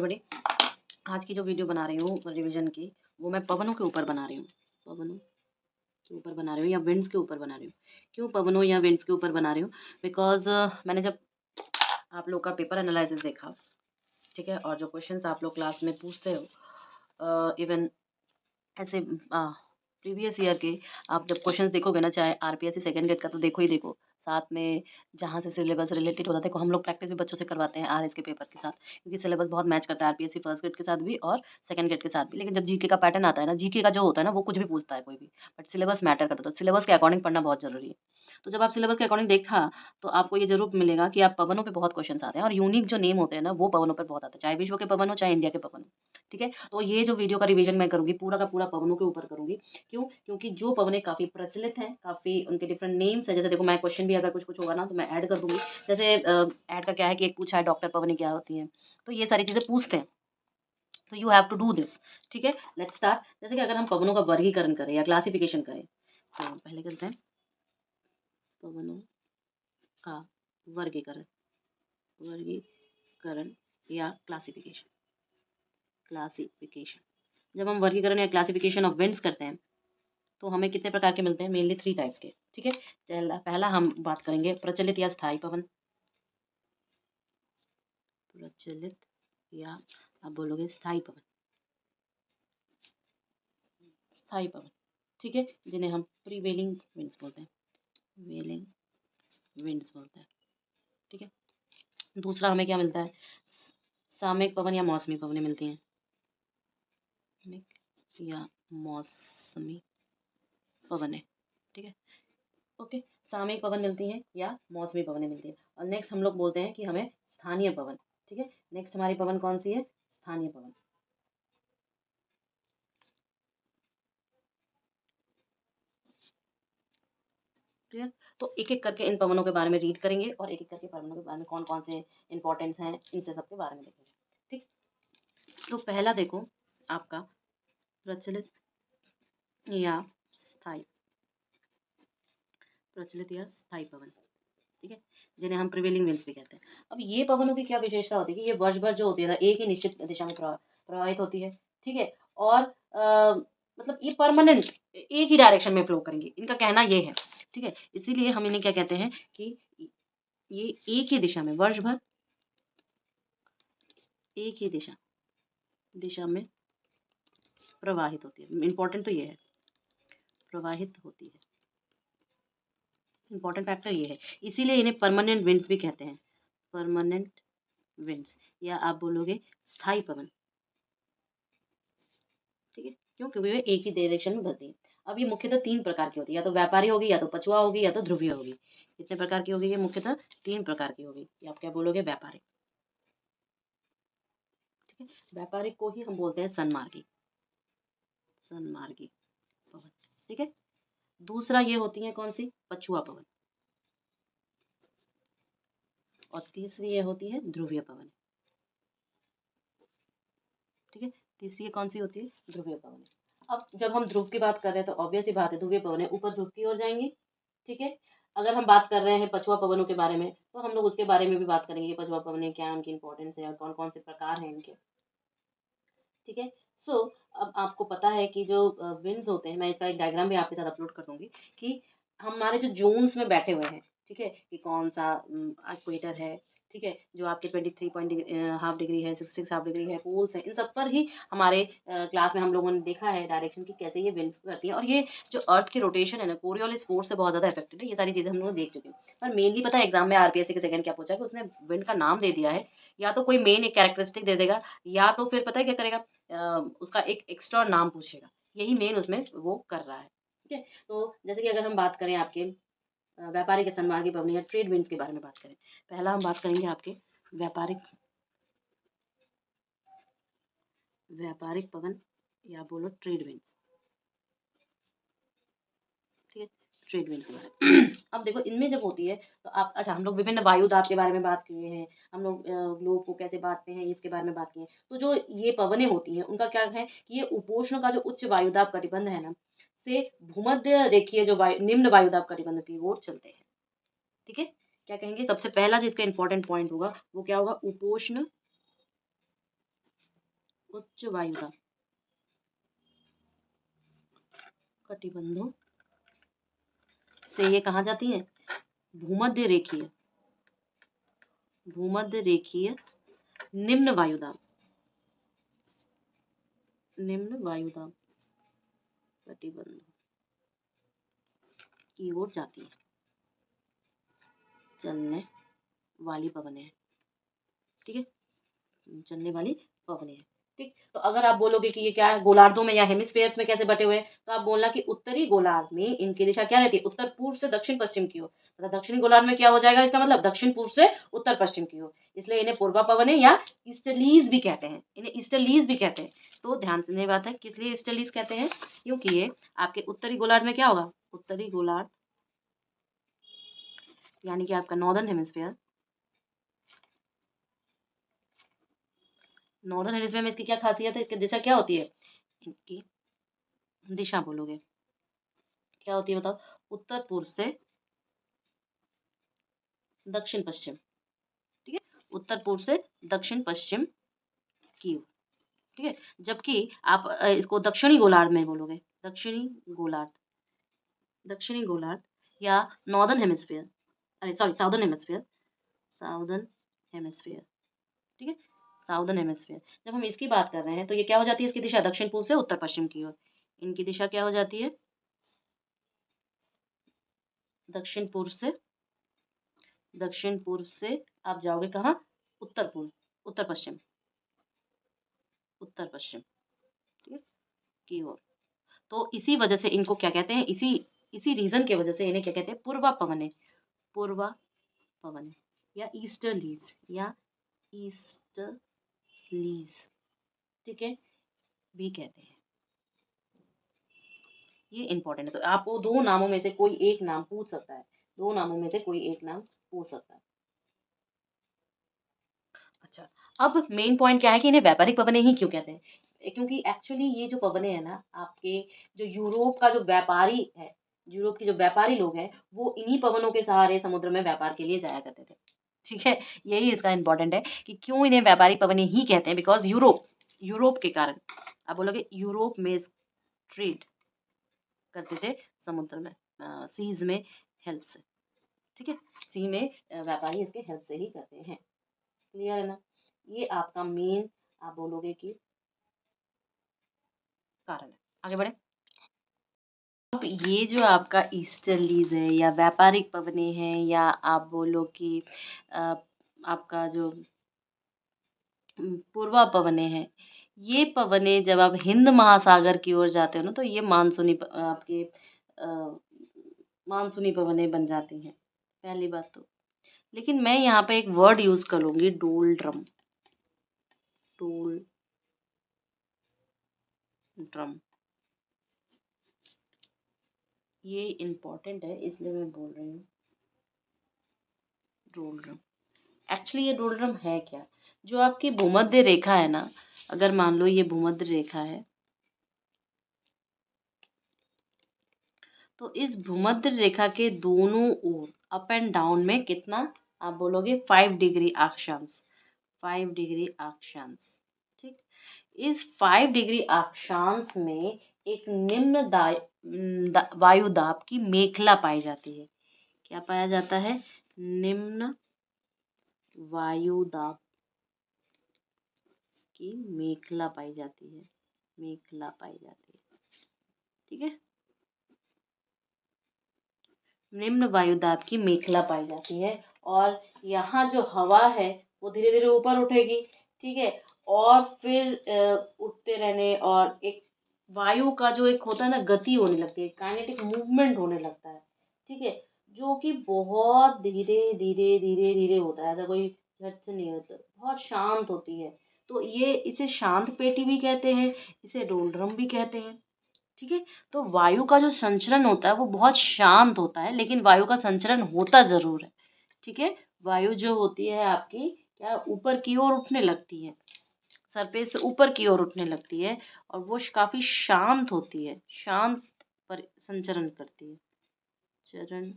Everybody. आज की जो वीडियो बना रही हूँ रिवीजन की, वो मैं पवनों के ऊपर बना रही हूँ। पवनों के ऊपर बना रही हूँ या विंड्स के ऊपर बना रही हूँ। क्यों पवनों या विंड्स के ऊपर बना रही हूँ? बिकॉज मैंने जब आप लोग का पेपर एनालिसिस देखा, ठीक है, और जो क्वेश्चंस आप लोग क्लास में पूछते हो, इवन ऐसे प्रीवियस ईयर के आप जब क्वेश्चंस देखोगे ना, चाहे आरपीएससी सेकंड ग्रेड का तो देखो ही देखो, साथ में जहाँ से सिलेबस रिलेटेड होता है, देखो हम लोग प्रैक्टिस भी बच्चों से करवाते हैं आरएस के पेपर के साथ, क्योंकि सिलेबस बहुत मैच करता है आरपीएससी फर्स्ट ग्रेड के साथ भी और सेकंड ग्रेड के साथ भी। लेकिन जब जीके का पैटर्न आता है ना, जीके का जो होता है ना, वो कुछ भी पूछता है कोई भी, बट सिलेबस मैटर करता है, तो सिलेबस के अकॉर्डिंग पढ़ना बहुत जरूरी है। तो जब आप सिलेबस के अकॉर्डिंग देखा, तो आपको ये जरूर मिलेगा कि आप पवनों पे बहुत क्वेश्चन आते हैं, और यूनिक जो नेम होते हैं ना, वो पवनों पर बहुत आते हैं, चाहे विश्व के पवन हो चाहे इंडिया के पवन हो। ठीक है, तो ये जो वीडियो का रिवीजन मैं करूंगी पूरा का पूरा पवनों के ऊपर करूंगी। क्यों? क्योंकि जो पवनें काफ़ी प्रचलित हैं, काफ़ी उनके डिफरेंट नेम्स हैं। जैसे देखो, मैं क्वेश्चन भी अगर कुछ होगा ना तो मैं ऐड कर दूँगी। जैसे ऐड का क्या है कि एक पूछा है डॉक्टर पवनें क्या होती हैं, तो ये सारी चीज़ें पूछते हैं। तो you have to do this. ठीक है, लेट्स स्टार्ट। जैसे कि अगर हम पवनों का वर्गीकरण करें या क्लासिफिकेशन करें, तो पहले करते हैं पवनों का वर्गीकरण। वर्गीकरण या क्लासिफिकेशन। क्लासिफिकेशन, जब हम वर्गीकरण या क्लासिफिकेशन ऑफ विंड्स करते हैं, तो हमें कितने प्रकार के मिलते हैं? मेनली 3 टाइप्स के। ठीक है, पहला हम बात करेंगे प्रचलित या स्थायी पवन। प्रचलित या आप बोलोगे स्थायी पवन। स्थायी पवन, ठीक है, जिन्हें हम प्रीवेलिंग विंड्स बोलते हैं। प्रीवेलिंग विंड्स बोलते हैं। ठीक है, दूसरा हमें क्या मिलता है? सामयिक पवन या मौसमी पवनें मिलती हैं। सामयिक या मौसमी पवनें, ठीक है, ओके। सामयिक पवन मिलती हैं या मौसमी पवनें मिलती हैं। और नेक्स्ट हम लोग बोलते हैं कि हमें स्थानीय पवन। ठीक है, नेक्स्ट हमारी पवन कौन सी है? स्थानीय पवन। क्लियर? तो एक एक करके इन पवनों के बारे में रीड करेंगे और एक एक करके पवनों के बारे में कौन कौन से इंपॉर्टेंस हैं, इनसे सबके बारे में देखेंगे। ठीक, तो पहला देखो आपका प्रचलित या स्थायी। प्रचलित या स्थायी पवन, ठीक है, जिन्हें हम प्रिवेलिंग विंड्स भी कहते हैं। अब ये पवनों की क्या विशेषता होती है कि ये वर्ष भर जो होती है ना, एक ही निश्चित दिशा में प्रवाहित होती है। ठीक है, और मतलब ये परमानेंट एक ही डायरेक्शन में फ्लो करेंगी, इनका कहना ये है। ठीक है, इसीलिए हम इन्हें क्या कहते हैं कि ये एक ही दिशा में वर्ष भर एक ही दिशा में प्रवाहित होती है। इंपॉर्टेंट तो ये है, प्रवाहित होती है। इंपॉर्टेंट फैक्टर ये है, इसीलिए इन्हें परमानेंट विंड्स भी कहते हैं। परमानेंट विंड्स या आप बोलोगे स्थायी पवन। ठीक है, क्यों? क्योंकि वे एक ही डायरेक्शन में बहती है। अब ये मुख्यतः 3 प्रकार की होती है, या तो व्यापारी होगी, या तो पछुआ होगी, या तो ध्रुवीय होगी। कितने प्रकार की होगी? ये मुख्यतः 3 प्रकार की होगी। या आप क्या बोलोगे? व्यापारिक। ठीक है, व्यापारिक को ही हम बोलते हैं सन्मार्गी। सन्मार्गी पवन। ठीक है, दूसरा ये होती है कौन सी? पछुआ पवन। और तीसरी ये होती है ध्रुवीय पवन। ठीक है, तीसरी ये कौन सी होती है? ध्रुवीय पवन। अब जब हम ध्रुव की बात कर रहे हैं, तो ऑब्वियस सी बात है, ध्रुवीय पवन ऊपर ध्रुव की ओर जाएंगी। ठीक है, अगर हम बात कर रहे हैं पछुआ पवनों के बारे में, तो हम लोग उसके बारे में भी बात करेंगे, पछुआ पवनें क्या, उनकी इंपॉर्टेंस है और कौन कौन से प्रकार हैं इनके। ठीक है, सो अब आपको पता है कि जो विंड्स होते हैं, मैं इसका एक डायग्राम भी आपके साथ अपलोड कर दूंगी कि हमारे जो जोन्स में बैठे हुए हैं, ठीक है, कि कौन सा इक्वेटर है, ठीक है, जो आपके 23.5 डिग्री है, 66 हाफ डिग्री है, पोल्स है, इन सब पर ही हमारे क्लास में हम लोगों ने देखा है डायरेक्शन की कैसे ये विंड्स करती है। और ये जो अर्थ की रोटेशन है ना, कोरियोलिस फोर्स से बहुत ज़्यादा इफेक्टेड है। ये सारी चीज़ें हम लोग देख चुके हैं, पर मेनली पता है एग्जाम में आरपीएससी के सेकंड क्या पूछा है कि उसने विंड का नाम दे दिया है, या तो कोई मेन एक कैरेक्टरिस्टिक दे देगा, या तो फिर पता है क्या करेगा, उसका एक एक्स्ट्रा नाम पूछेगा। यही मेन उसमें वो कर रहा है। ठीक है, तो जैसे कि अगर हम बात करें आपके व्यापारिक या सन्मार्गी पवन या ट्रेड विंड्स के बारे में बात करें, पहला हम बात करेंगे आपके व्यापारिक पवन या बोलो ट्रेड विंड्स। ठीक है, ट्रेड विंड के बारे में अब देखो, इनमें जब होती है तो आप, अच्छा, हम लोग विभिन्न वायुदाब के बारे में बात किए हैं, हम लोग ग्लोब को कैसे बांटते हैं इसके बारे में बात किए हैं। तो जो ये पवनें होती हैं उनका क्या है कि ये उपोष्ण का जो उच्च वायुदाब कटिबंध है ना, से भूमध्य रेखीय जो निम्न वायुदाब कटिबंध की ओर चलते हैं। ठीक है, क्या कहेंगे? सबसे पहला जो इसका इंपॉर्टेंट पॉइंट होगा वो क्या होगा? उपोष्ण उच्च वायुदाब कटिबंधों से ये कहाँ जाती है? भूमध्य रेखीय निम्न वायुदाब कटिबंधों की ओर जाती है, चलने वाली पवनें हैं। ठीक है, चलने वाली पवनें हैं। ठीक, तो अगर आप बोलोगे कि ये क्या है, गोलार्धों में या हेमिस्फेयर्स में कैसे बटे हुए हैं, तो आप बोलना कि उत्तरी गोलार्ध में इनकी दिशा क्या रहती है? उत्तर पूर्व से दक्षिण पश्चिम की ओर। मतलब दक्षिणी गोलार्ध में क्या हो जाएगा, इसका मतलब दक्षिण पूर्व से उत्तर पश्चिम की ओर, इसलिए इन्हें पूर्वा पवनें या ईस्टर्लीज भी कहते हैं। इन्हें ईस्टर्लीज भी कहते हैं। तो ध्यान से ये बात है, किस लिए ईस्टर्लीज कहते हैं? क्योंकि ये आपके उत्तरी गोलार्ध में क्या होगा, उत्तरी गोलार्ध यानी कि आपका नॉर्दर्न हेमिस्फेयर, नॉर्दर्न हेमिस्फेयर में इसकी क्या खासियत है, इसकी दिशा क्या होती है? इनकी दिशा बोलोगे क्या होती है, बताओ? उत्तर पूर्व से दक्षिण पश्चिम। ठीक है, उत्तर पूर्व से दक्षिण पश्चिम की ओर। ठीक है, जबकि आप इसको दक्षिणी गोलार्ध में बोलोगे, दक्षिणी गोलार्ध या नॉर्दर्न हेमिस्फीयर, अरे सॉरी साउदर्न हेमिस्फीयर। ठीक है, साउदर्न हेमिस्फीयर। जब हम इसकी बात कर रहे हैं तो ये क्या हो जाती है, इसकी दिशा दक्षिण पूर्व से उत्तर पश्चिम की ओर। इनकी दिशा क्या हो जाती है? दक्षिण पूर्व से आप जाओगे कहाँ? उत्तर पूर्व, उत्तर पश्चिम, ठीक है, की ओर। तो इसी वजह से इनको क्या कहते हैं, इसी इसी रीजन के वजह से इन्हें क्या कहते हैं? पूर्वा पवने या ईस्टर्लीज, ठीक है, भी कहते हैं। ये इंपॉर्टेंट है, तो आपको दो नामों में से कोई एक नाम पूछ सकता है, अच्छा, अब मेन पॉइंट क्या है कि इन्हें व्यापारिक पवनें ही क्यों कहते हैं? क्योंकि एक्चुअली ये जो पवनें हैं ना, आपके जो यूरोप के जो व्यापारी लोग हैं, वो इन्हीं पवनों के सहारे समुद्र में व्यापार के लिए जाया करते थे। ठीक है, यही इसका इम्पोर्टेंट है कि क्यों इन्हें व्यापारिक पवनें ही कहते हैं, बिकॉज़ यूरोप के कारण, आप बोलोगे यूरोप में ट्रेड करते थे समुद्र में, सीज़ में हेल्प से। ठीक है, सी में व्यापारी इसके हेल्प से ही करते हैं। क्लियर है ना? ये आपका मेन, आप बोलोगे कि कारण है। आगे बढ़े। अब ये जो आपका ईस्टर्लीज है या व्यापारिक पवनें हैं या आप बोलो कि अ, आपका जो पूर्वा पवनें हैं, ये पवनें जब आप हिंद महासागर की ओर जाते हो ना, तो ये आपके मानसूनी पवनें बन जाती हैं, पहली बात तो। लेकिन मैं यहाँ पे एक वर्ड यूज़ करूँगी, डोलड्रम। डोलड्रम ये इम्पोर्टेंट है, इसलिए मैं बोल रही हूँ डोलड्रम। एक्चुअली ये डोलड्रम है क्या? जो आपकी भूमध्य रेखा है ना, अगर मान लो ये भूमध्य रेखा है, तो इस भूमध्य रेखा के दोनों ओर अप एंड डाउन में कितना, आप बोलोगे 5 डिग्री अक्षांश, 5 डिग्री अक्षांश। ठीक, इस 5 डिग्री अक्षांश में एक वायु दाब की मेखला पाई जाती है। क्या पाया जाता है? निम्न वायु दाब की मेखला पाई जाती है, ठीक है, निम्न वायुदाब की मेखला पाई जाती है। और यहाँ जो हवा है वो धीरे धीरे ऊपर उठेगी, ठीक है, और फिर उठते रहने और एक वायु का जो एक होता है ना, गति होने लगती है, काइनेटिक मूवमेंट होने लगता है, ठीक है, जो कि बहुत धीरे धीरे होता है, ऐसा कोई झट से नहीं होता, बहुत शांत होती है। तो ये इसे शांत पेटी भी कहते हैं, इसे डोलड्रम भी कहते हैं। ठीक है, तो वायु का जो संचरण होता है वो बहुत शांत होता है, लेकिन वायु का संचरण होता ज़रूर है। ठीक है, वायु जो होती है आपकी क्या ऊपर की ओर उठने लगती है, सरफेस से ऊपर की ओर उठने लगती है, और वो काफ़ी शांत होती है, शांत पर संचरण करती है, चरण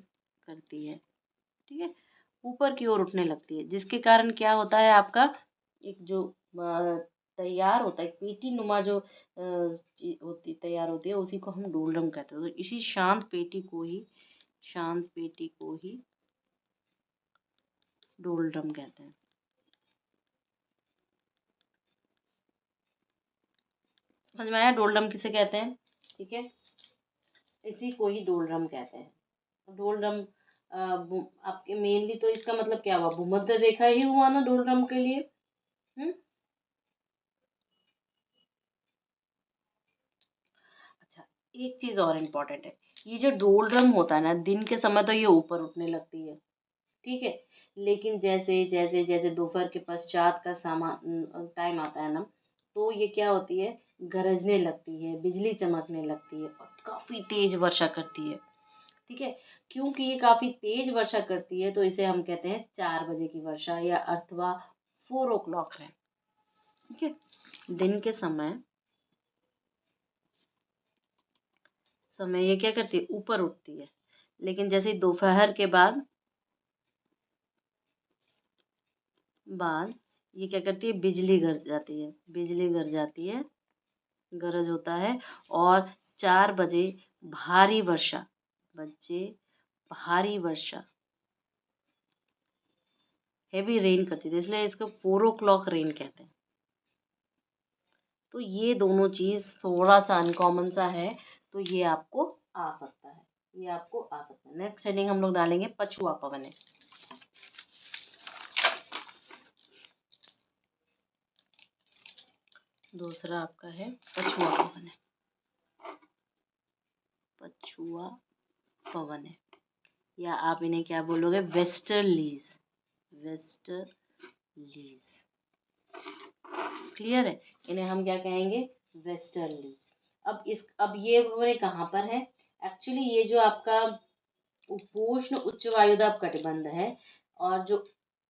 करती है। ठीक है, ऊपर की ओर उठने लगती है, जिसके कारण क्या होता है आपका एक जो तैयार होता है, पेटी नुमा जो तैयार होती है, उसी को हम डोलरम कहते हैं। तो इसी शांत पेटी को ही डोलरम कहते हैं। समझ में आया डोलरम किसे कहते हैं? ठीक है, इसी को ही डोलरम कहते हैं। डोलरम आपके मेनली तो इसका मतलब क्या हुआ, भूमध्य रेखा ही हुआ ना डोलरम के लिए। हम्म। अच्छा, एक चीज और इम्पोर्टेंट है, ये जो डोलरम होता है ना, दिन के समय तो ये ऊपर उठने लगती है, ठीक है, लेकिन जैसे जैसे जैसे दोपहर के पश्चात का टाइम आता है ना, तो ये क्या होती है, गरजने लगती है, बिजली चमकने लगती है और काफी तेज वर्षा करती है। ठीक है, क्योंकि ये काफी तेज वर्षा करती है तो इसे हम कहते हैं 4 बजे की वर्षा या अथवा 4 o'clock है। ठीक है, दिन के समय समय ये क्या करती है, ऊपर उठती है, लेकिन जैसे दोपहर के बाद ये क्या करती है, बिजली गर जाती है, बिजली गर जाती है, गरज होता है, और 4 बजे भारी वर्षा, बच्चे भारी वर्षा, हेवी रेन करती थी, इसलिए इसको 4 o'clock रेन कहते हैं। तो ये दोनों चीज़ थोड़ा सा अनकॉमन सा है, तो ये आपको आ सकता है, ये आपको आ सकता है। नेक्स्ट हेडिंग हम लोग डालेंगे पछुआ पवन है। दूसरा आपका है पछुआ पवन है, पछुआ पवन है, या आप इन्हें क्या बोलोगे, वेस्टर्लीज, वेस्टर्लीज। क्लियर है, इन्हें हम क्या कहेंगे, वेस्टर्लीज। अब ये बोले कहाँ पर है, एक्चुअली ये जो आपका उपोष्ण उच्च वायुदाब कटिबंध है और जो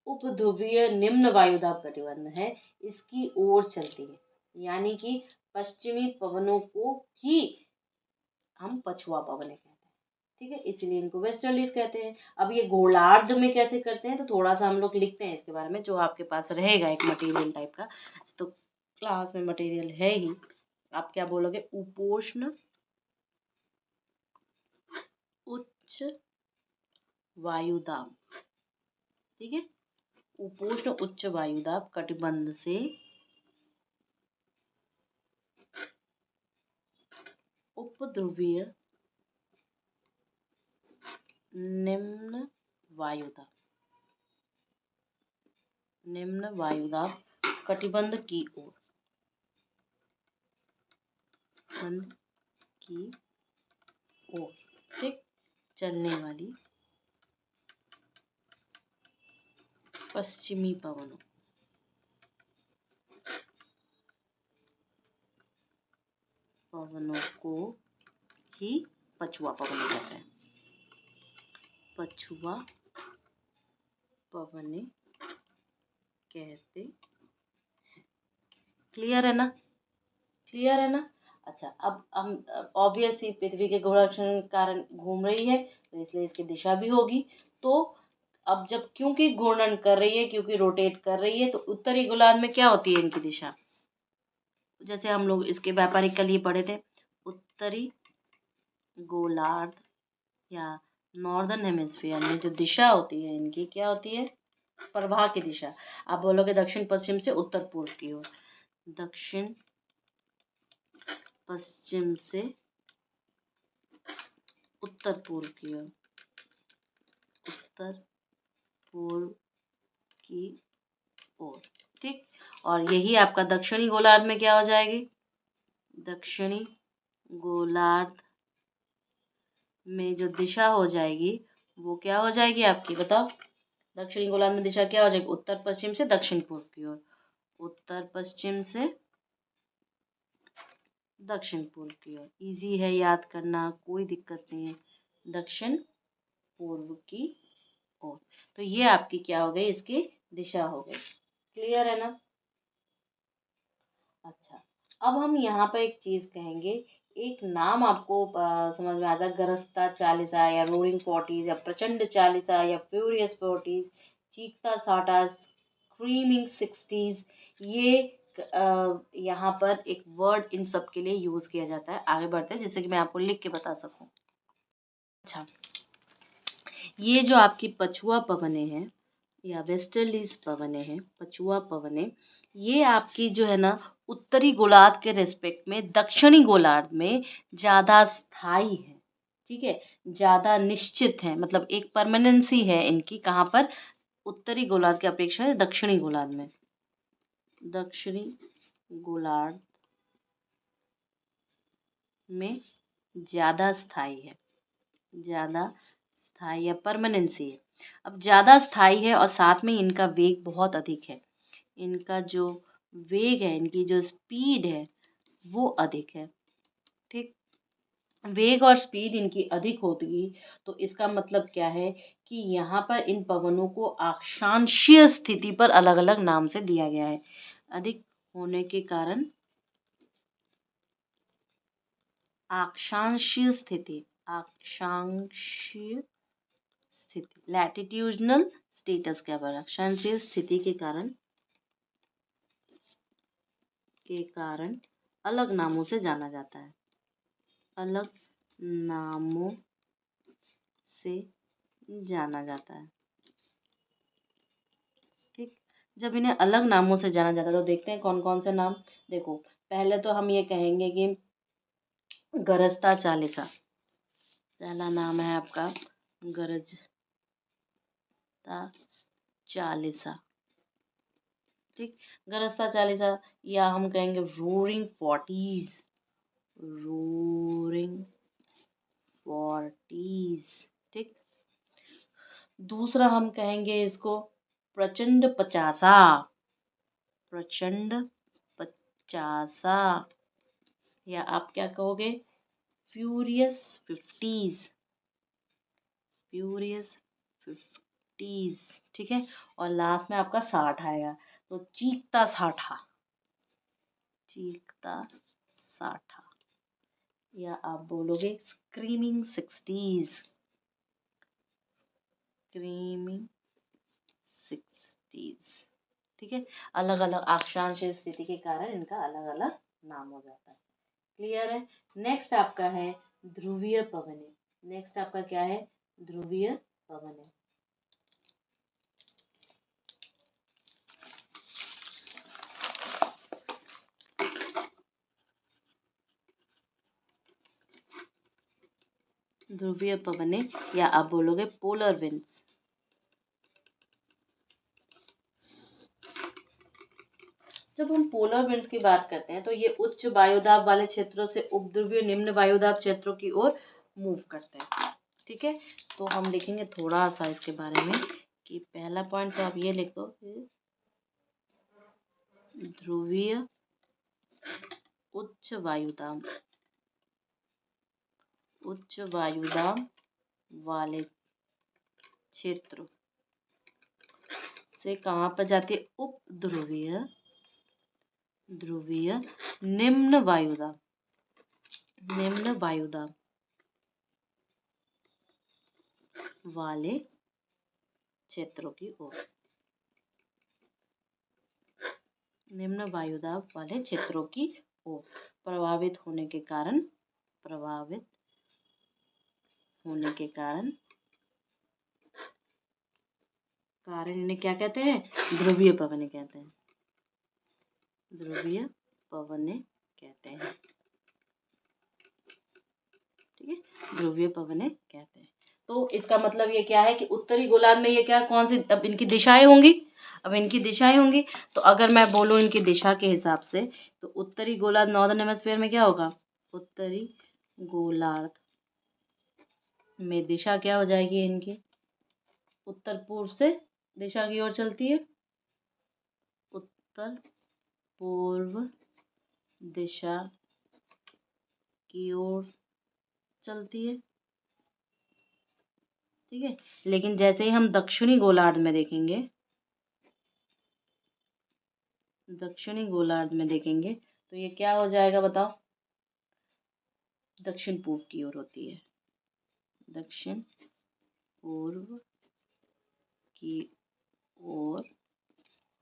उपध्रुवीय निम्न वायुदाब कटिबंध है, इसकी ओर चलती है, यानी कि पश्चिमी पवनों को ही हम पछुआ पवन कहते हैं। ठीक है, इसलिए इनको वेस्टर्लीज कहते हैं। अब ये गोलार्ध में कैसे करते हैं, तो थोड़ा सा हम लोग लिखते हैं इसके बारे में, जो आपके पास रहेगा एक मटेरियल टाइप का, तो क्लास में मटेरियल है ही। आप क्या बोलोगे, उपोष्ण उच्च वायुदाब। ठीक है, उपोष्ण उच्च वायुदाब कटिबंध से उपध्रुवीय निम्न वायुदाब, निम्न वायुदाब कटिबंध की ओर, बंध की ओर, ठीक, चलने वाली पश्चिमी पवनों, को ही पछुआ पवन कहते हैं, पछुआ पवन कहते हैं। क्लियर है ना, क्लियर है ना। अच्छा, अब हम ऑब्वियसली पृथ्वी के घूर्णन के कारण घूम रही है, तो इसलिए इसकी दिशा भी होगी। तो अब जब क्योंकि घूर्णन कर रही है, क्योंकि रोटेट कर रही है, तो उत्तरी गोलार्ध में क्या होती है इनकी दिशा, जैसे हम लोग इसके व्यापारिक कल ये पढ़े थे, उत्तरी गोलार्ध या नॉर्दर्न हेमिस्फीयर में जो दिशा होती है इनकी, क्या होती है, प्रवाह की दिशा। आप बोलोगे दक्षिण पश्चिम से उत्तर पूर्व की ओर, दक्षिण पश्चिम से उत्तर पूर्व की ओर, उत्तर पूर्व की ओर, ठीक। और यही आपका दक्षिणी गोलार्ध में क्या हो जाएगी, दक्षिणी गोलार्ध में जो दिशा हो जाएगी वो क्या हो जाएगी आपकी, बताओ। दक्षिणी गोलार्ध में दिशा क्या हो जाएगी, उत्तर पश्चिम से दक्षिण पूर्व की ओर, उत्तर पश्चिम से दक्षिण पूर्व की ओर। इजी है याद करना, कोई दिक्कत नहीं है, दक्षिण पूर्व की ओर। तो ये आपकी क्या हो गई, इसकी दिशा हो गई। क्लियर है ना। अच्छा, अब हम यहाँ पर एक चीज कहेंगे, एक नाम आपको समझ में आता है, गरजता चालीसा या रोरिंग फोर्टीज या प्रचंड चालीसा या फ्यूरियस फोर्टीज, चीखता साठा, स्क्रीमिंग सिक्सटीज, ये यहाँ पर एक वर्ड इन सब के लिए यूज़ किया जाता है। आगे बढ़ते हैं जिससे कि मैं आपको लिख के बता सकूँ। अच्छा, ये जो आपकी पछुआ पवनें हैं या वेस्टर्लीज पवनें हैं, पछुआ पवनें, ये आपकी जो है ना उत्तरी गोलार्ध के रिस्पेक्ट में दक्षिणी गोलार्ध में ज़्यादा स्थायी है। ठीक है, ज़्यादा निश्चित है, मतलब एक परमानेंसी है इनकी। कहाँ पर? उत्तरी गोलार्ध की अपेक्षा दक्षिणी गोलार्ध में। दक्षिणी गोलार्ध में ज़्यादा स्थायी है, ज़्यादा स्थायी या परमानेंसी है। अब ज़्यादा स्थायी है और साथ में इनका वेग बहुत अधिक है। इनका जो वेग है, इनकी जो स्पीड है वो अधिक है। ठीक, वेग और स्पीड इनकी अधिक होगी तो इसका मतलब क्या है कि यहाँ पर इन पवनों को अक्षांशीय स्थिति पर अलग अलग नाम से दिया गया है। अधिक होने के कारण अक्षांशीय स्थिति, अक्षांशीय स्थिति, लैटिट्यूडनल स्टेटस के बराबर, अक्षांशीय स्थिति के कारण अलग नामों से जाना जाता है। अलग नामों से जाना जाता है। ठीक, जब इन्हें अलग नामों से जाना जाता है तो देखते हैं कौन कौन से नाम। देखो, पहले तो हम ये कहेंगे कि गरजता चालीसा, पहला नाम है आपका गरजता चालीसा। ठीक, गरजता चालीसा, या हम कहेंगे रोरिंग फोर्टीज, रोरिंग फोर्टीज। ठीक, दूसरा हम कहेंगे इसको प्रचंड पचासा, प्रचंड पचासा, या आप क्या कहोगे फ्यूरियस फिफ्टीज, फ्यूरियस फिफ्टीज। ठीक है, और लास्ट में आपका 60 आएगा तो चीखता साठा, चीखता साठा, या आप बोलोगे स्क्रीमिंग सिक्सटीज, स्क्रीमिंग सिक्सटीज। ठीक है, अलग अलग अक्षांशीय स्थिति के कारण इनका अलग अलग नाम हो जाता है। क्लियर है? नेक्स्ट आपका है ध्रुवीय पवनें। नेक्स्ट आपका क्या है? ध्रुवीय पवनें। ध्रुवीय पवनें, या आप बोलोगे पोलर विंड्स। जब हम पोलर विंड्स की बात करते हैं तो ये उच्च वायुदाब वाले क्षेत्रों से उपध्रुवीय निम्न वायुदाब क्षेत्रों की ओर मूव करते हैं। ठीक है, तो हम लिखेंगे थोड़ा सा इसके बारे में कि पहला पॉइंट तो आप ये लिख दो, ध्रुवीय उच्च वायुदाब, उच्च वायुदाब वाले क्षेत्र से कहाँ पर जाती है? उपध्रुवीय, ध्रुवीय निम्न वायुदाब, निम्न वायुदाब वाले क्षेत्रों की ओर, निम्न वायुदाब वाले क्षेत्रों की ओर प्रभावित होने के कारण, प्रभावित होने के कारण, कारण इन्हें क्या कहते हैं? ध्रुवीय पवनें कहते हैं, ध्रुवीय पवनें कहते हैं। ठीक है, ध्रुवीय पवनें कहते हैं। तो इसका मतलब ये क्या है कि उत्तरी गोलार्ध में ये क्या, कौन सी अब इनकी दिशाएं होंगी? अब इनकी दिशाएं होंगी तो अगर मैं बोलूँ इनकी दिशा के हिसाब से तो उत्तरी गोलार्ध नॉर्दर्न हेमिस्फीयर में क्या होगा? उत्तरी गोलार्ध में दिशा क्या हो जाएगी इनकी? उत्तर पूर्व से दिशा की ओर चलती है, उत्तर पूर्व दिशा की ओर चलती है। ठीक है, लेकिन जैसे ही हम दक्षिणी गोलार्ध में देखेंगे, दक्षिणी गोलार्ध में देखेंगे तो ये क्या हो जाएगा बताओ? दक्षिण पूर्व की ओर होती है, दक्षिण पूर्व की ओर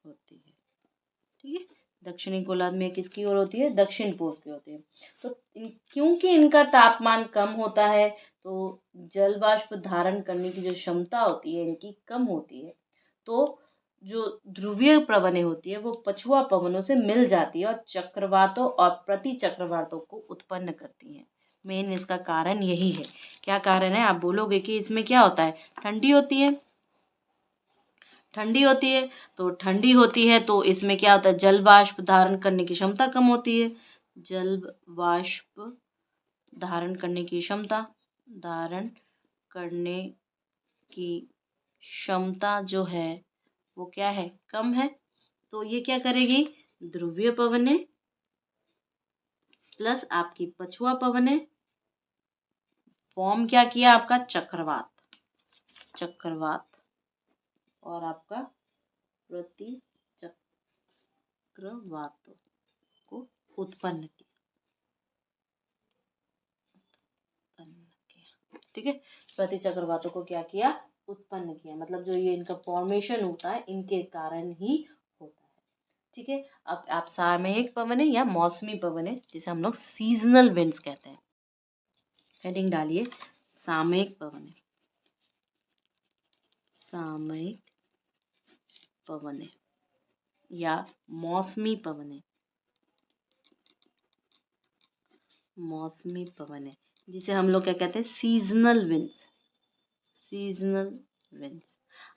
होती है। ठीक है, दक्षिणी गोलार्ध में किसकी ओर होती है, दक्षिण पूर्व की होती है। तो क्योंकि इनका तापमान कम होता है तो जल वाष्प धारण करने की जो क्षमता होती है इनकी कम होती है, तो जो ध्रुवीय पवनें होती है वो पछुआ पवनों से मिल जाती है और चक्रवातों और प्रति चक्रवातों को उत्पन्न करती हैं। मेन इसका कारण यही है। क्या कारण है, आप बोलोगे कि इसमें क्या होता है, ठंडी होती है, ठंडी होती है, तो ठंडी होती है तो इसमें क्या होता है, जल वाष्प धारण करने की क्षमता कम होती है। जल वाष्प धारण करने की क्षमता, धारण करने की क्षमता जो है वो क्या है, कम है। तो ये क्या करेगी, ध्रुवीय पवनें प्लस आपकी पछुआ पवनें फॉर्म क्या किया, आपका चक्रवात, चक्रवात और आपका प्रति चक्रवातों को उत्पन्न किया। ठीक है, प्रति चक्रवातों को क्या किया, उत्पन्न किया। मतलब जो ये इनका फॉर्मेशन होता है इनके कारण ही होता है। ठीक है, अब आप सामयिक पवनें या मौसमी पवनें, जिसे हम लोग सीजनल विंड्स कहते हैं, हेडिंग डालिए सामयिक पवनें, सामयिक पवनें या मौसमी पवनें, मौसमी पवनें जिसे हम लोग क्या कहते हैं, सीजनल विंड्स, सीजनल विंड्स।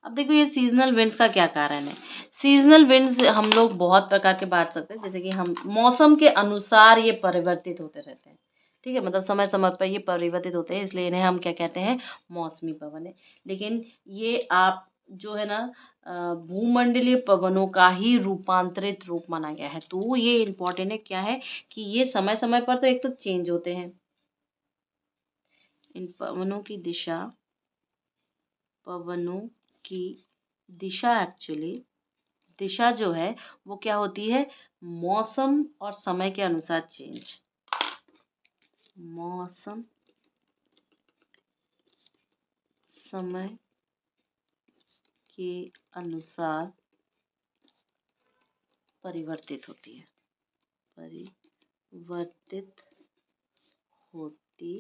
अब देखो ये सीजनल विंड्स का क्या कारण है। सीजनल विंड्स हम लोग बहुत प्रकार के बांट सकते हैं, जैसे कि हम मौसम के अनुसार ये परिवर्तित होते रहते हैं। ठीक है, मतलब समय समय पर ये परिवर्तित होते हैं, इसलिए इन्हें हम क्या कहते हैं, मौसमी पवन है। लेकिन ये आप जो है ना भूमंडलीय पवनों का ही रूपांतरित रूप माना गया है। तो ये इम्पोर्टेंट है, क्या है कि ये समय समय पर तो एक तो चेंज होते हैं, इन पवनों की दिशा, पवनों की दिशा एक्चुअली, दिशा जो है वो क्या होती है, मौसम और समय के अनुसार चेंज, मौसम समय के अनुसार परिवर्तित होती है, परिवर्तित होती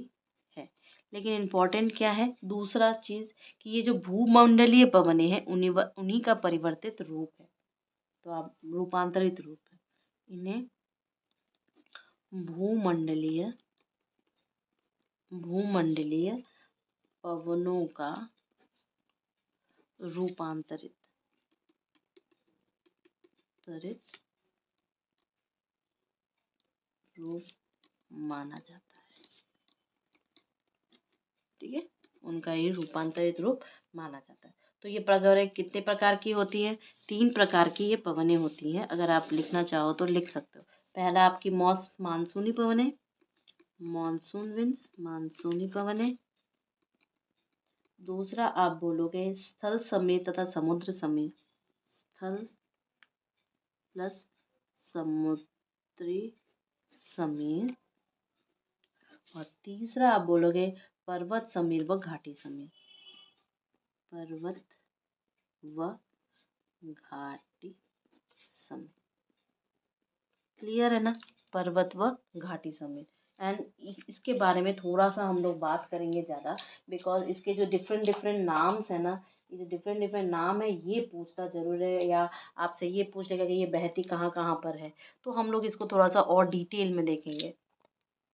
है। लेकिन इम्पोर्टेंट क्या है, दूसरा चीज़ कि ये जो भूमंडलीय पवनें हैं उन्हीं का परिवर्तित रूप है। तो आप रूपांतरित रूप है, इन्हें भूमंडलीय भूमंडलीय पवनों का रूपांतरित रूप माना जाता है। ठीक है, उनका ये रूपांतरित रूप माना जाता है। तो ये प्रकार कितने प्रकार की होती है, 3 प्रकार की ये पवनें होती हैं। अगर आप लिखना चाहो तो लिख सकते हो। पहला आपकी मानसूनी पवनें, मानसून विंड्स, मानसूनी पवनें। दूसरा आप बोलोगे स्थल समीर तथा समुद्र समीर, स्थल प्लस समुद्री समीर। और तीसरा आप बोलोगे पर्वत समीर व घाटी समीर, पर्वत व घाटी समीर। क्लियर है ना, पर्वत व घाटी समीर। एंड इसके बारे में थोड़ा सा हम लोग बात करेंगे ज़्यादा, बिकॉज इसके जो डिफरेंट डिफरेंट नाम्स है ना, ये जो डिफरेंट डिफरेंट नाम है ये पूछता ज़रूर है, या आपसे ये पूछ लेगा कि ये बहती कहाँ कहाँ पर है। तो हम लोग इसको थोड़ा सा और डिटेल में देखेंगे।